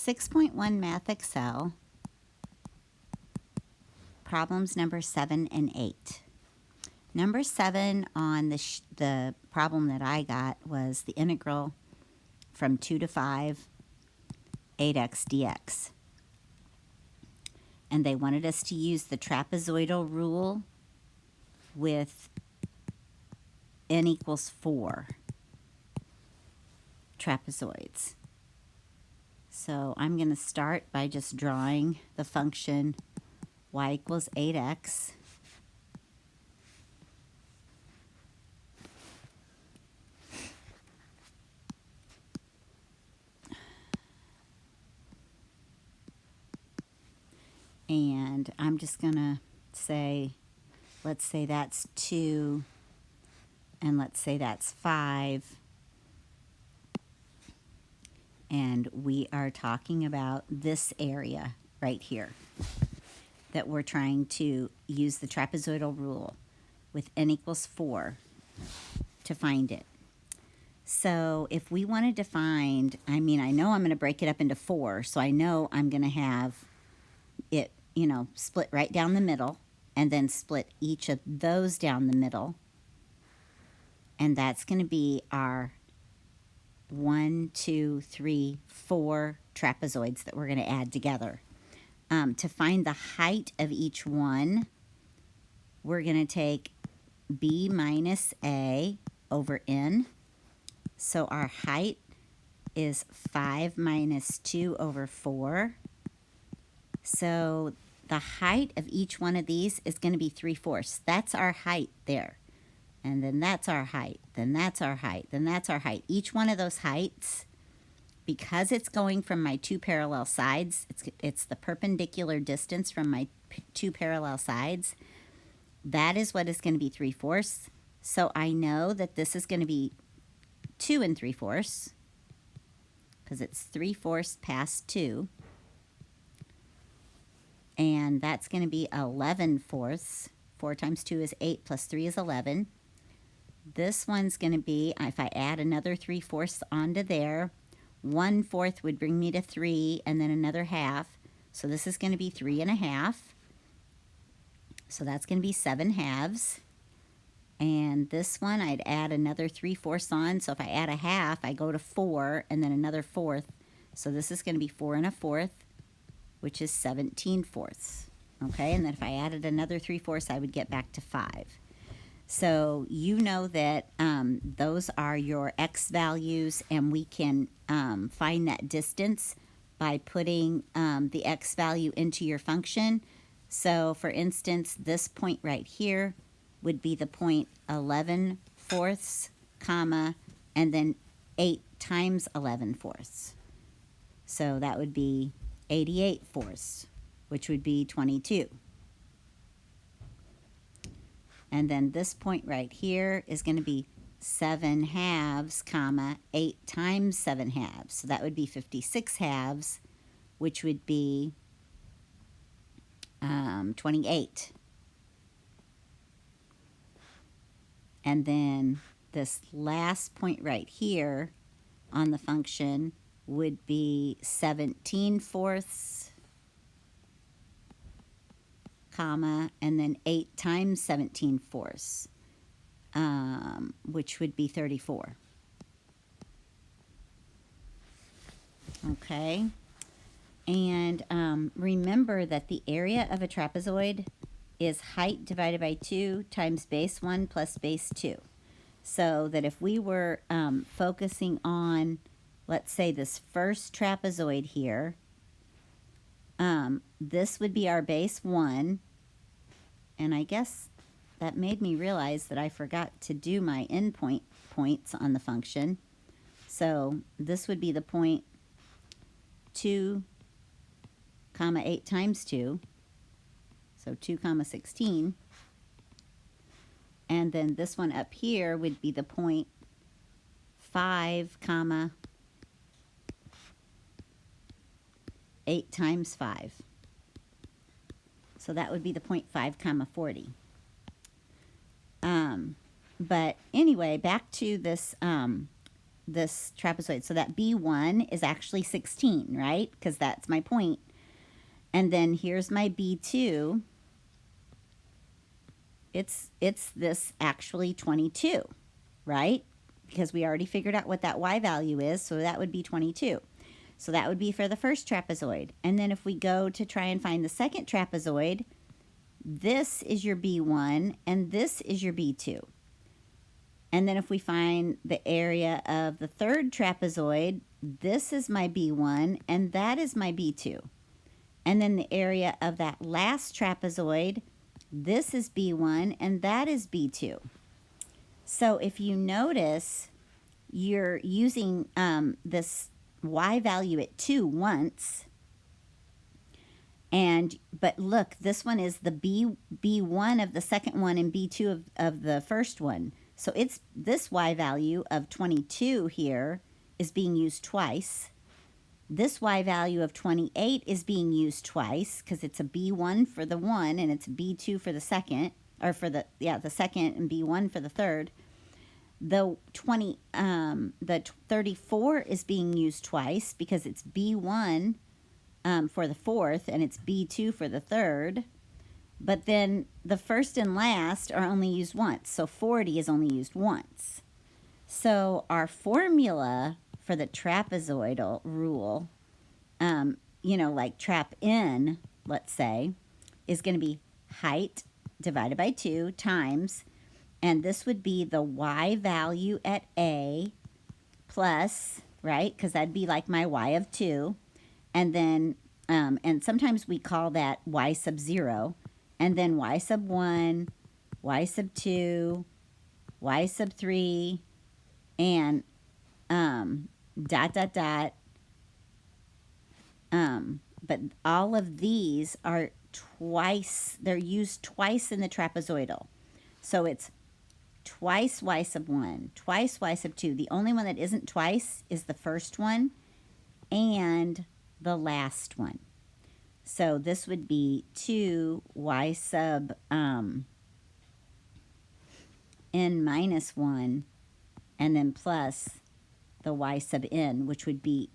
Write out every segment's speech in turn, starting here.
6.1 Math Excel, problems number 7 and 8. Number 7 on the problem that I got was the integral from 2 to 5, 8x dx. And they wanted us to use the trapezoidal rule with n equals 4 trapezoids. So I'm going to start by just drawing the function y equals 8x. And I'm just going to say, let's say that's 2, and let's say that's 5. And we are talking about this area right here that we're trying to use the trapezoidal rule with n equals 4 to find it. So if we wanted to find, I know I'm going to break it up into 4, so I know I'm going to have it, split right down the middle, and then split each of those down the middle. And that's going to be our 1, 2, 3, 4 trapezoids that we're going to add together. To find the height of each one, we're going to take b minus a over n. So our height is 5 minus 2 over 4. So the height of each one of these is going to be 3/4. That's our height there. And then that's our height, then that's our height, then that's our height. Each one of those heights, because it's going from my two parallel sides, it's the perpendicular distance from my two parallel sides, that is what is going to be 3/4. So I know that this is going to be 2 3/4, because it's 3/4 past 2. And that's going to be 11/4. 4 times 2 is 8, plus 3 is 11. This one's going to be, if I add another 3/4 onto there, 1/4 would bring me to 3, and then another half. So this is going to be 3 1/2. So that's going to be 7/2. And this one, I'd add another 3/4 on. So if I add a half, I go to 4, and then another 1/4. So this is going to be 4 1/4, which is 17/4. Okay, and then if I added another 3/4, I would get back to 5. So you know that those are your x values, and we can find that distance by putting the x value into your function. So for instance, this point right here would be the point 11/4, comma, and then 8 times 11/4. So that would be 88/4, which would be 22. And then this point right here is going to be 7/2, comma, 8 times 7/2. So that would be 56/2, which would be 28. And then this last point right here on the function would be 17/4, comma, and then 8 times 17/4, which would be 34. Okay, and remember that the area of a trapezoid is height divided by 2 times base 1 plus base 2. So that if we were focusing on, let's say, this first trapezoid here, this would be our base 1, and I guess that made me realize that I forgot to do my endpoint points on the function. So this would be the point 2, comma, 8 times 2, so 2, comma, 16. And then this one up here would be the point 5, comma, 8 times 5. So that would be the point 5, comma, 40. But anyway, back to this this trapezoid. So that B1 is actually 16, right? Because that's my point. And then here's my B2. It's this actually 22, right? Because we already figured out what that y value is, so that would be 22. So that would be for the first trapezoid. And then if we go to try and find the second trapezoid, this is your B1 and this is your B2. And then if we find the area of the third trapezoid, this is my B1 and that is my B2. And then the area of that last trapezoid, this is B1 and that is B2. So if you notice, you're using this y value at 2 once. But look, this one is the B1 of the second one and B2 of the first one. So it's this y value of 22 here is being used twice. This y value of 28 is being used twice because it's a B1 for the one and it's B2 for the second, or for the second and B1 for the third. The 34 is being used twice because it's B1 for the fourth and it's B2 for the third. But then the first and last are only used once, so 40 is only used once. So our formula for the trapezoidal rule, like trap in, let's say, is going to be height divided by 2 times, and this would be the y value at A plus, right, because that'd be like my y of 2, and then, and sometimes we call that y sub 0, and then y sub 1, y sub 2, y sub 3, and dot, dot, dot. But all of these are twice, they're used twice in the trapezoidal. So it's twice y sub 1, twice y sub 2. The only one that isn't twice is the first one and the last one. So this would be 2 y sub n minus 1 and then plus the y sub n, which would be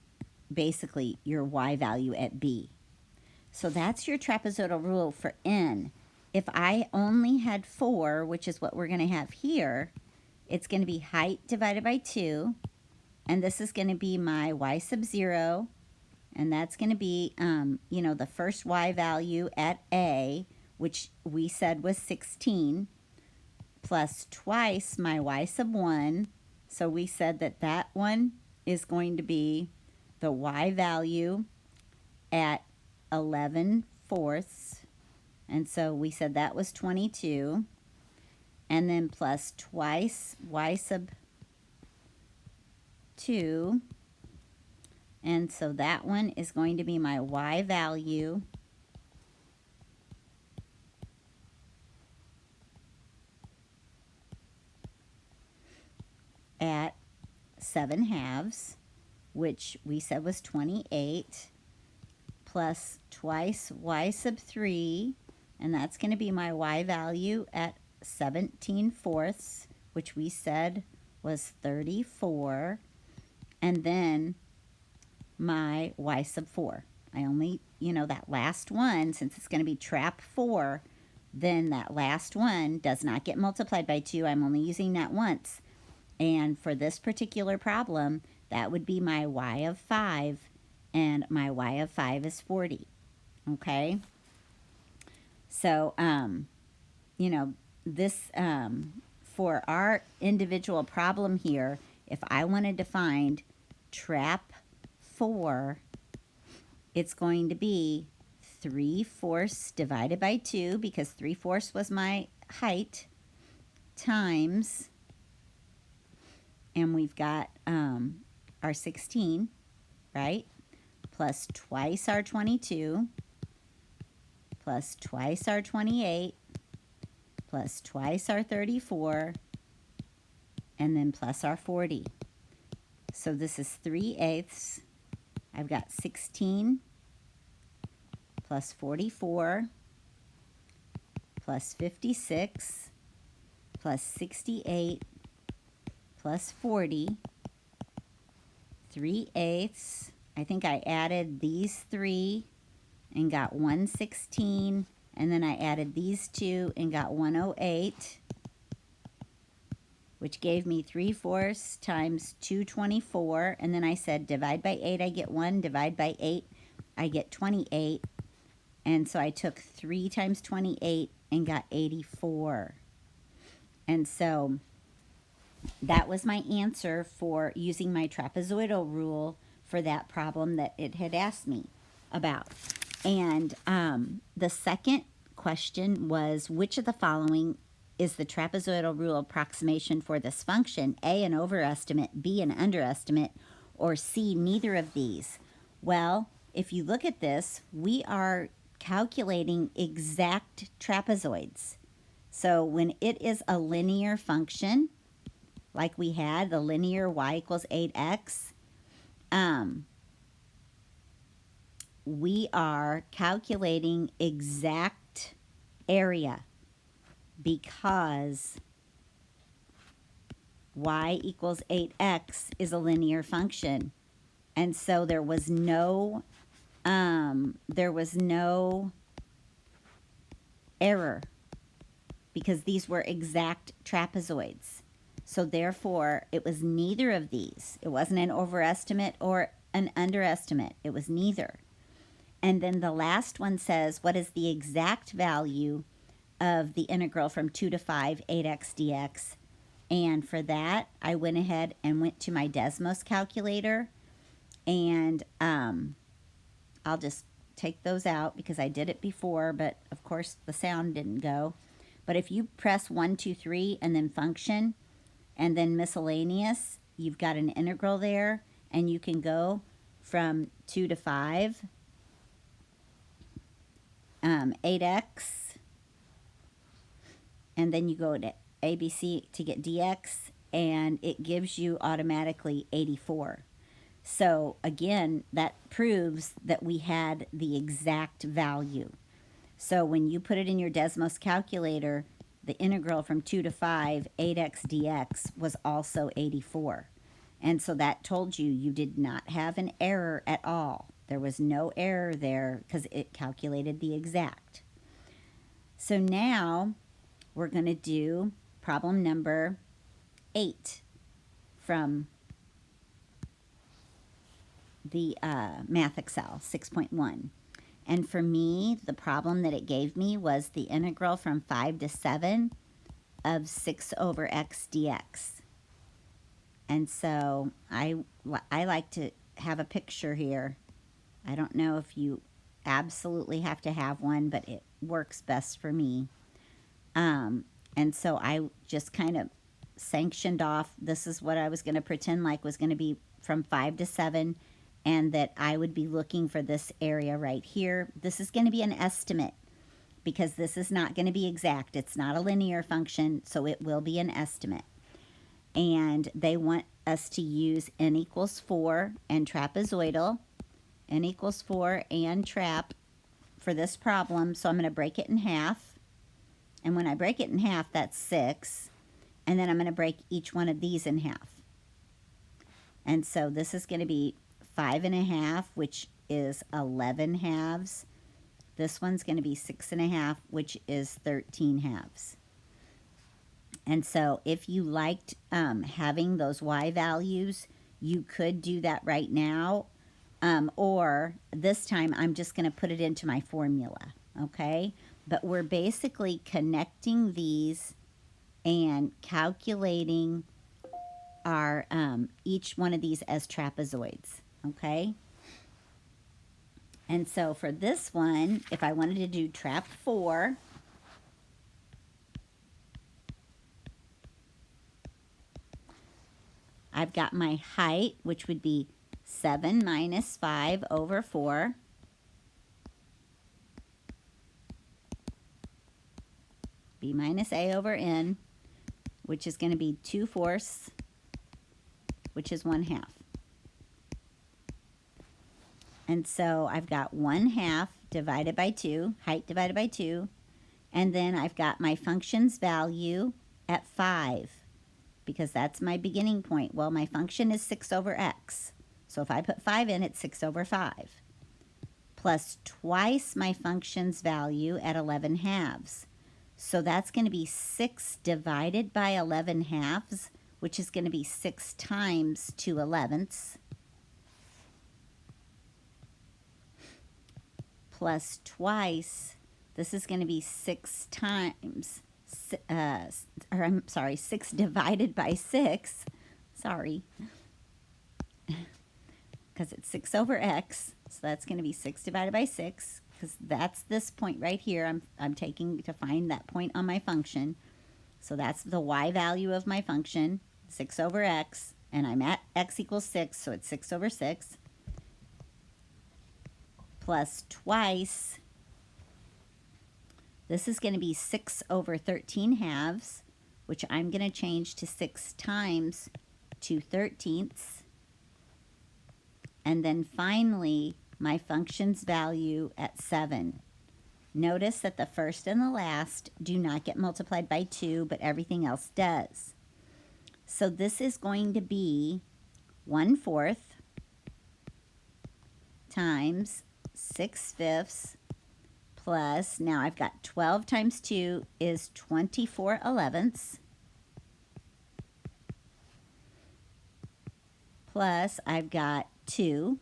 basically your y value at B. So that's your trapezoidal rule for n. If I only had 4, which is what we're going to have here, it's going to be height divided by 2, and this is going to be my y sub 0, and that's going to be, the first y value at A, which we said was 16, plus twice my y sub 1, so we said that that one is going to be the y value at 11/4, and so we said that was 22, and then plus twice y sub 2, and so that one is going to be my y value at 7/2, which we said was 28, plus twice y sub 3, and that's going to be my y value at 17/4, which we said was 34, and then my y sub 4. I only, that last one, since it's going to be trap 4, then that last one does not get multiplied by 2. I'm only using that once. And for this particular problem, that would be my y of 5, and my y of 5 is 40, okay? So, this, for our individual problem here, if I wanted to find trap 4, it's going to be 3/4 divided by 2, because 3/4 was my height, times, and we've got our 16, right, plus twice our 22, plus twice our 28, plus twice our 34, and then plus our 40. So this is 3/8. I've got 16 plus 44 plus 56 plus 68 plus 40, 3/8. I think I added these 3 and got 116, and then I added these 2 and got 108, which gave me 3/4 times 224, and then I said divide by 8, I get 1, divide by 8, I get 28, and so I took 3 times 28 and got 84. And so that was my answer for using my trapezoidal rule for that problem that it had asked me about. And the second question was, which of the following is the trapezoidal rule approximation for this function? A, an overestimate, B, an underestimate, or C, neither of these? Well, if you look at this, we are calculating exact trapezoids. So when it is a linear function, like we had, the linear y equals 8x, we are calculating exact area because y equals 8x is a linear function. And so there was no error because these were exact trapezoids. So therefore, it was neither of these. It wasn't an overestimate or an underestimate. It was neither. And then the last one says, what is the exact value of the integral from 2 to 5, 8x dx? And for that, I went ahead and went to my Desmos calculator. And I'll just take those out because I did it before, but of course the sound didn't go. But if you press 1, 2, 3, and then function, and then miscellaneous, you've got an integral there, and you can go from 2 to 5, 8x, and then you go to ABC to get dx, and it gives you automatically 84. So again, that proves that we had the exact value. So when you put it in your Desmos calculator, the integral from 2 to 5, 8x dx was also 84. And so that told you you did not have an error at all. There was no error there because it calculated the exact. So now we're going to do problem number 8 from the Math Excel 6.1. And for me, the problem that it gave me was the integral from 5 to 7 of 6 over x dx. And so I like to have a picture here. I don't know if you absolutely have to have one, but it works best for me. And so I just kind of sanctioned off, this is what I was going to pretend like was going to be from 5 to 7, and that I would be looking for this area right here. This is going to be an estimate because this is not going to be exact. It's not a linear function, so it will be an estimate. And they want us to use n equals 4 and trapezoidal, n equals 4 and trap for this problem. So I'm going to break it in half. And when I break it in half, that's 6. And then I'm going to break each one of these in half. And so this is going to be 5.5, which is 11 halves. This one's going to be 6.5, which is 13 halves. And so if you liked having those y values, you could do that right now. Or this time, I'm just going to put it into my formula, okay? But we're basically connecting these and calculating our each one of these as trapezoids, okay? And so for this one, if I wanted to do trap 4, I've got my height, which would be 7 minus 5 over 4. B minus A over N, which is going to be 2/4, which is 1/2. And so I've got 1/2 divided by 2, height divided by 2, and then I've got my function's value at 5, because that's my beginning point. Well, my function is 6 over x, So if I put 5 in, it's 6 over 5, plus twice my function's value at 11 halves. So that's going to be 6 divided by 11 halves, which is going to be 6 times 2 elevenths, plus twice, this is going to be 6 times, 6 divided by 6, sorry, because it's 6 over x, so that's going to be 6 divided by 6, because that's this point right here I'm taking to find that point on my function. So that's the y value of my function, 6 over x, and I'm at x equals 6, so it's 6 over 6, plus twice, this is going to be 6 over 13 halves, which I'm going to change to 6 times 2/13. And then finally, my function's value at 7. Notice that the first and the last do not get multiplied by 2, but everything else does. So this is going to be 1/4 times 6/5 plus, now I've got 12 times 2 is 24 elevenths, plus I've got 2,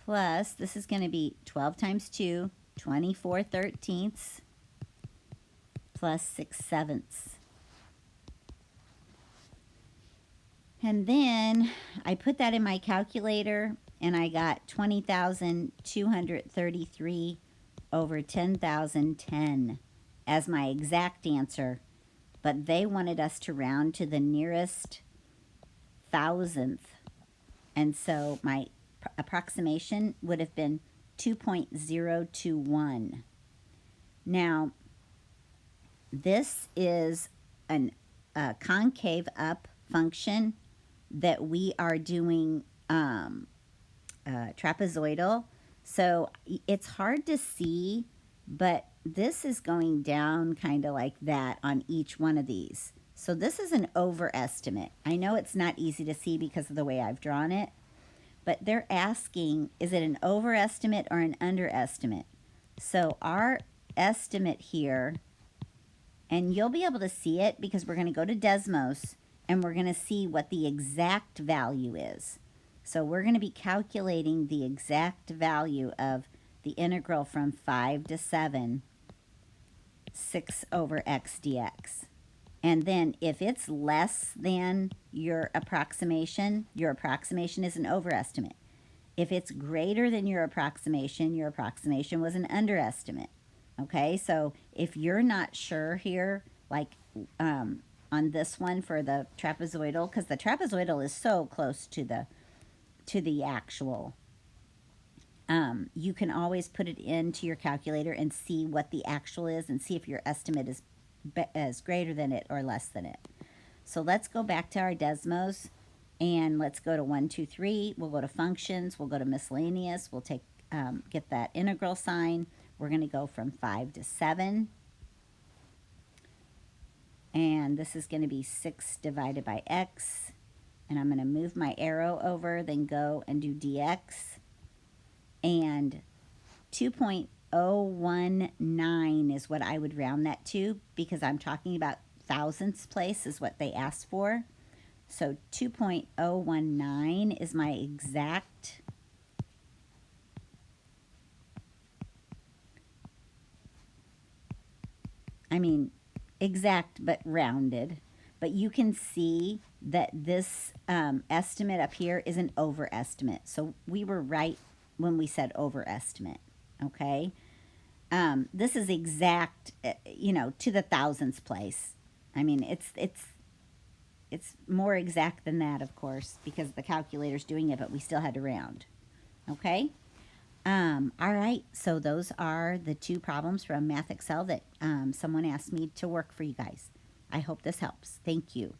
plus this is going to be 12 times 2, 24 thirteenths, plus 6 sevenths. And then I put that in my calculator and I got 20,233 over 10,010 as my exact answer. But they wanted us to round to the nearest thousandth. And so my approximation would have been 2.021. Now, this is a concave up function that we are doing trapezoidal. So it's hard to see, but this is going down kind of like that on each one of these. So this is an overestimate. I know it's not easy to see because of the way I've drawn it, but they're asking, is it an overestimate or an underestimate? So our estimate here, and you'll be able to see it because we're going to go to Desmos and we're going to see what the exact value is. So we're going to be calculating the exact value of the integral from 5 to 7, 6 over x dx. And then if it's less than your approximation is an overestimate. If it's greater than your approximation was an underestimate. Okay, so if you're not sure here, like on this one for the trapezoidal, because the trapezoidal is so close to the actual, you can always put it into your calculator and see what the actual is and see if your estimate is greater than it or less than it. So let's go back to our Desmos and let's go to 1, 2, 3. We'll go to functions. We'll go to miscellaneous. We'll take get that integral sign. We're going to go from 5 to 7. And this is going to be 6 divided by x. And I'm going to move my arrow over, then go and do dx. And 2.019 is what I would round that to because I'm talking about thousandths place is what they asked for. So 2.019 is my exact exact but rounded. But you can see that this estimate up here is an overestimate. So we were right when we said overestimate, okay? This is exact, to the thousandths place. I mean, it's more exact than that, of course, because the calculator's doing it, but we still had to round, okay? All right, so those are the 2 problems from Math Excel that someone asked me to work for you guys. I hope this helps. Thank you.